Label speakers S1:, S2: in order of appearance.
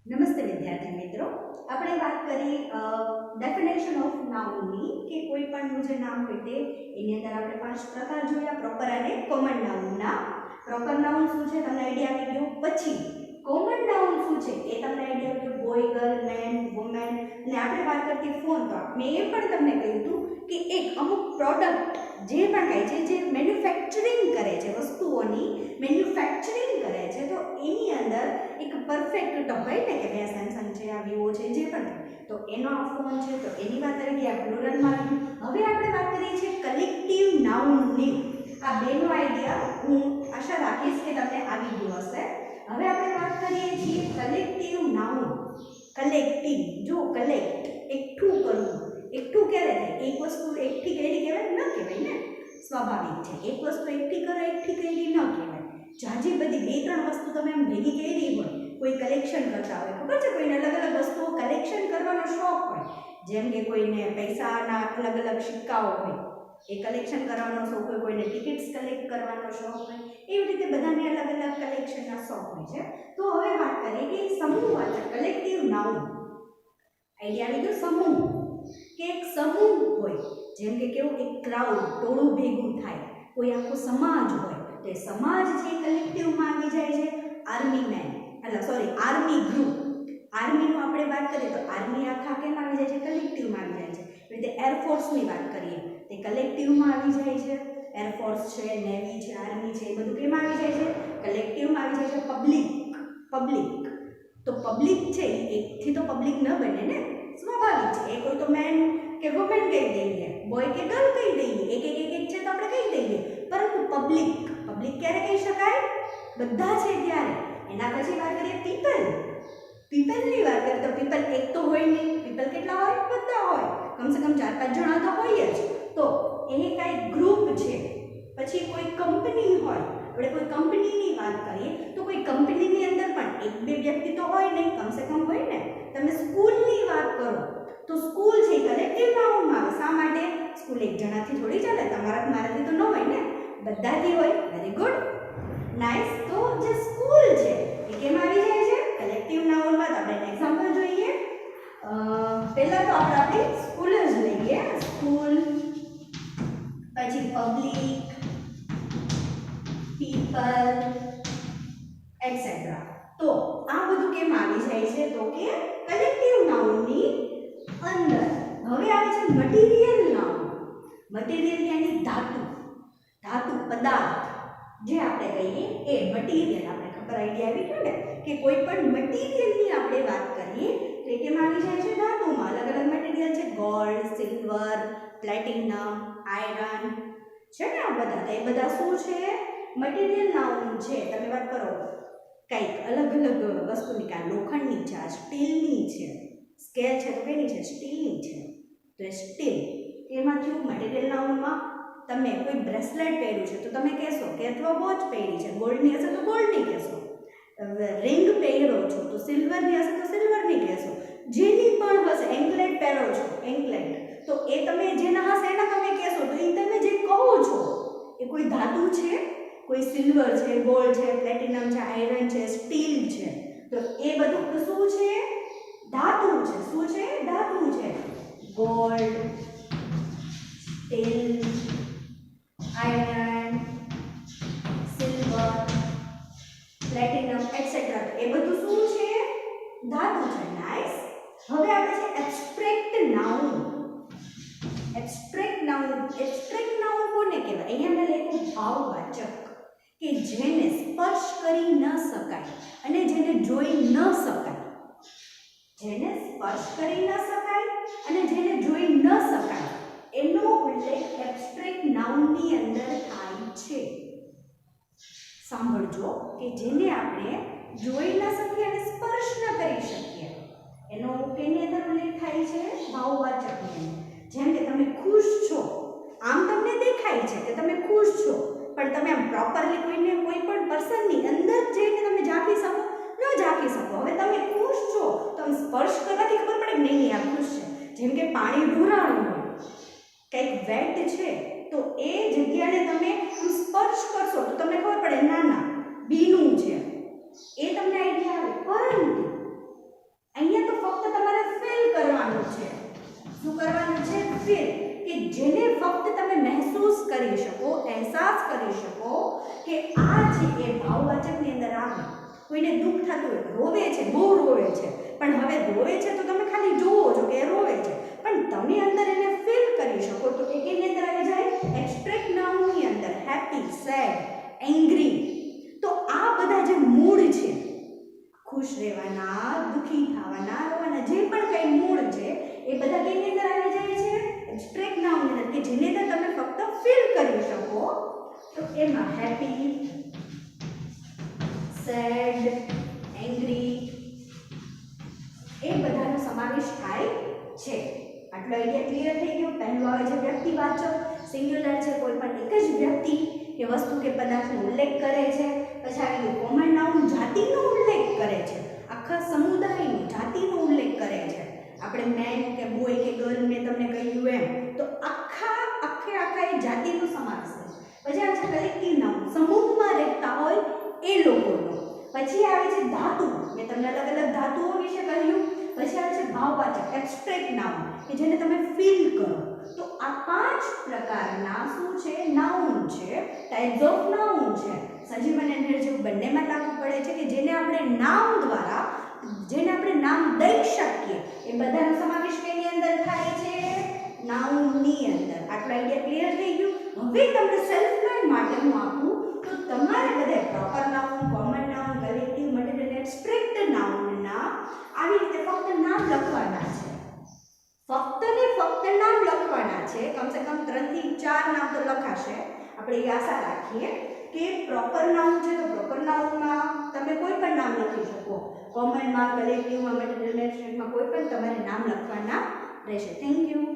S1: નમસ્તે વિદ્યાર્થી મિત્રો, આપણે વાત કરી ડેફિનેશન ઓફ નાઉનની કે કોઈ પણ જે નામ હોય તે એની અંદર આપણે 5 પ્રકાર જોયા, પ્રોપર અને કોમન નાઉનના. પ્રોપર નાઉન શું છે તમને આઈડિયા આવી ગયો. પછી કોમન નાઉન શું છે એ તમને આઈડિયા આવી ગયો. Boy, girl, man, woman. અને આપણે વાત કરતી ફોન, તો મેં એ પણ તમને કહ્યું હતું કે એક અમુક પ્રોડક્ટ જે પણ કાંઈ છે જે મેન્યુફેક્ચરિંગ કરે છે, વસ્તુઓની મેન્યુફેક્ચરિંગ કરે છે, તો એની અંદર એક પરફેક્ટ હોય ને કે ભાઈ સેમસંગ છે, આ વિવો છે, જે પણ તો એનો આ ફોન છે, તો એની વાત કરી આ પ્લુરલમાં આવી. હવે આપણે વાત કરીએ છીએ કલેક્ટિવ નાઉનની. આ બેનો આઈડિયા હું આશા રાખીશ કે તમને આવી ગયો હશે. હવે આપણે વાત કરીએ છીએ કલેક્ટિવ નાઉન. કલેક્ટિવ, જો કલેક્ટ એકઠું કરવું, એકઠું ક્યારે થાય? એક વસ્તુ એકઠી કરી કહેવાય ન કહેવાય ને, સ્વાભાવિક છે. એક વસ્તુ એકઠી કરો, એકઠી કરી ન કહેવાય. જાજી બધી 2-3 વસ્તુ તમે એમ ભેગી કરી હોય, કોઈ કલેક્શન કરતા હોય, ખબર છે કોઈને અલગ અલગ વસ્તુઓ કલેક્શન કરવાનો શોખ હોય, જેમ કે કોઈને પૈસાના અલગ અલગ સિક્કાઓ હોય એ કલેક્શન કરવાનો શોખ હોય, કોઈને ટિકિટ્સ કલેક્ટ કરવાનો શોખ હોય, એવી રીતે બધાને અલગ અલગ કલેક્શનના શોખ હોય છે. તો હવે વાત કરીએ કે સમૂહવાચક કલેક્ટિવ નાઉન. આઈડિયા આવી ગયો. સમૂહ કે એક સમૂહ હોય, જેમ કે કેવું એક ક્રાઉડ, ટોળું ભેગું થાય, કોઈ આખો સમાજ હોય, તો એ સમાજ છે કલેક્ટિવમાં આવી જાય છે. Army man, army group. આર્મીનું આપણે વાત કરીએ તો આર્મી આખા કેમ આવી જાય છે? કલેક્ટિવમાં આવી જાય છે. એ રીતે એરફોર્સની વાત કરીએ તે કલેક્ટિવમાં આવી જાય છે. એરફોર્સ છે, નેવી છે, આર્મી છે, એ બધું કેમ આવી જાય છે? કલેક્ટિવમાં આવી જાય છે. પબ્લિક તો પબ્લિક છે એકથી તો પબ્લિક ન બને ને, સ્વાભાવિક છે. એ કોઈ તો મેન કે વુમન કહી દઈએ, બોય કે ગર્લ કહી દઈએ, એક છે તો આપણે કહી દઈએ, પરંતુ પબ્લિક ક્યારે કહી શકાય? બધા છે ત્યારે. એના પછી વાત કરીએ પીપલની વાત કરીએ તો પીપલ એક તો હોય નહીં, પીપલ કેટલા હોય? બધા હોય, કમસે કમ 4-5 જણા તો હોય જ. તો એ કાંઈ ગ્રુપ છે. પછી કોઈ કંપની હોય, આપણે કોઈ કંપનીની વાત કરીએ તો કોઈ કંપનીની અંદર પણ 1-2 વ્યક્તિ તો હોય નહીં, કમસે કમ હોય ને. તમે સ્કૂલની વાત કરો તો સ્કૂલ છે કલેક્ટિવ નાઉનમાં આવે. શા માટે? સ્કૂલ એક જણાથી થોડી ચાલે, મારાથી તો ન હોય ને, બધાથી હોય. Very good, nice. તો જે સ્કૂલ છે એ કેમ આવી જાય છે? કલેક્ટિવ નાઉનમાં. તો આપણે એક્ઝામ્પલ જોઈએ. પહેલા તો આપણે સ્કૂલ જ લઈએ. સ્કૂલ, પછી પબ્લિક, પીપલ, એટસેટ્રા. તો આ બધું કેમ આવી જાય છે? તો કે કલેક્ટિવ નાઉનની અંદર. હવે આવે છે મટીરીયલ નાઉન. મટીરીયલ યાની ધાતુ, પદાર્થ જે આપણે કહીએ એ મટીરીયલ. આપણે ખબર આઈડિયા આવી ગયો ને કે કોઈ પણ મટીરીયલની આપણે વાત કરીએ તો એ કેમ આવી જાય છે? ધાતુમાં. અલગ અલગ મટીરીયલ છે. ગોલ્ડ, સિલ્વર, પ્લેટિનમ, આયરન છે ને, આ બધા. એ બધા શું છે? મટીરીયલ નાઉન છે. તમે વાત કરો કંઈક અલગ અલગ વસ્તુની, કાં લોખંડની છે, આ સ્ટીલની છે, સ્કેલ છે તો કેની છે? સ્ટીલની છે. તો એ સ્ટીલ એમાંથી મટીરીયલ નાઉનમાં. તમે કોઈ બ્રેસલેટ પહેર્યું છે તો તમે કહેશો કે અથવા વોચ પહેરી છે, ગોલ્ડની હશે તો ગોલ્ડની કહેશો. રિંગ પહેરો છો તો સિલ્વરની હશે તો સિલ્વરની કહેશો. જેની પણ હશે, એન્કલેટ પહેરો છો, એન્કલેટ, તો એ તમે જેના હશે એના તમે કહેશો. તો એ તમે જે કહો છો એ કોઈ ધાતુ છે, કોઈ સિલ્વર છે, ગોલ્ડ છે, પ્લેટિનમ છે, આયરન છે, સ્ટીલ છે, તો એ બધું શું છે? ધાતુ છે. શું છે? ધાતુ છે. Gold, steel, iron, silver, platinum, etcetera. એ બધું શું છે? ધાતુ છે. નાઇસ. હવે આવે છે એબ્સ્ટ્રેક્ટ નાઉન. એબ્સ્ટ્રેક્ટ નાઉન કોને કહેવાય? અહીંયા મેં લખ્યું ભાવવાચક, કે જેને સ્પર્શ કરી ન શકાય અને જેને જોઈ ન શકાય. જેને સ્પર્શ કરી ન શકાય અને જેને જોઈ ન શકાય એનો ઉલ્લેખ એબ્સ્ટ્રેક્ટ નાઉનની અંદર થાય છે. સાંભળજો, કે જેને આપણે જોઈ ન શકીએ અને સ્પર્શ ન કરી શકીએ એનો કેની અંદર ઉલ્લેખ થાય છે? ભાવવાચકની અંદર. જેમ કે તમે ખુશ છો, આમ તમને દેખાય છે કે તમે ખુશ છો, પણ તમે આમ પ્રોપરલી કોઈ પણ પર્સનની અંદર જઈને તમે ઝાંખી શકો? ન ઝાંખી શકો. હવે તમે ખુશ છો તો આમ સ્પર્શ કરવાથી ખબર પડે કે નહીં આ ખુશ છે. જેમ કે પાણી ઢોળાણું હોય, કંઈક વેટ છે, તો એ જગ્યાને તમે સ્પર્શ કરશો તો તમને ખબર પડે ના ભીનું છે, એ તમને આઈડિયા આવે. પરંતુ જેને ફક્ત તમે મહેસૂસ કરી શકો, અહેસાસ કરી શકો કે આ છે એ ભાવવાચકની અંદર આવે. કોઈને દુઃખ થતું હોય, રોવે છે, બહુ રોવે છે, પણ હવે રોવે છે તો તમે ખાલી જુઓ છો કે રોવે છે, પણ તમે અંદર એને ફીલ કરી શકો તો એ કેની અંદર આવી જાય? એબ્સ્ટ્રેક્ટ નાઉનની અંદર. Happy, sad, angry. તો આ બધા જે મૂડ છે, ખુશ રહેવાના, દુઃખી થવાના, રોવાના, જે પણ કંઈ મૂડ છે એ બધા કેની અંદર આવી જાય છે? એબ્સ્ટ્રેક્ટ નાઉન અંદર, કે જેની અંદર તમે ફક્ત ફીલ કરી શકો. તો એમાં હેપી, સેડ, એંગ્રી એ બધાનો સમાવેશ થાય છે. આટલો આઈડિયા ક્લિયર થઈ ગયો. પહેલું આવે છે વ્યક્તિવાચક, સિંગ્યુલર છે, કોઈ પણ એક જ વ્યક્તિ કે વસ્તુ કે પદાર્થનો ઉલ્લેખ કરે છે. પછી આવી ગયું કોમન નાઉન, જાતિનો ઉલ્લેખ કરે છે, આખા સમુદાયનો, જાતિનો ઉલ્લેખ કરે છે. આપણે મેન કે બોય કે ગર્લ મેં તમને કહ્યું એમ, તો આખા એ જાતિનો સમાવેશ છે. પછી આવે છે કલેક્ટિવ નાઉન, સમૂહમાં રહેતા હોય એ લોકોનો. પછી આવે છે ધાતુ, મેં તમને અલગ અલગ ધાતુઓ વિશે કહ્યું. પછી આવે છે ભાવવાચક, એબ્સ્ટ્રેક્ટ નાઉન, કે જેને તમે ફીલ કરો. તો આ 5 પ્રકારના શું છે? નાઉન છે, ટાઇપ્સ ઓફ નાઉન છે. સજીવ અને નિર્જીવ બંનેમાં લાગુ પડે છે, કે જેને આપણે નામ દ્વારા, જેને આપણે નામ દઈ શકીએ, એ બધાનો સમાવેશ કેની અંદર થાય છે? નાઉનની અંદર. આટલો આઈડિયા ક્લિયર થઈ ગયું. હવે તમને સેલ્ફ લર્ન માટે હું આપું તો તમારે બધે proper noun, common noun, collective, multiple, abstract નાઉનના આવી રીતે ફક્ત નામ લખવાના છે. ફક્ત ને ફક્ત નામ લખવાના છે. કમસે કમ 3 થી 4 નામ તો લખાશે. આપણે એ આશા રાખીએ કે પ્રોપર નાઉન છે તો પ્રોપર નાઉનમાં તમે કોઈ પણ નામ લખી શકો. કોમનમાં, કલેક્ટિવમાં, મલ્ટીપલ, એબ્સ્ટ્રેક્ટમાં કોઈ પણ તમારે નામ લખવાના રહેશે. Thank you.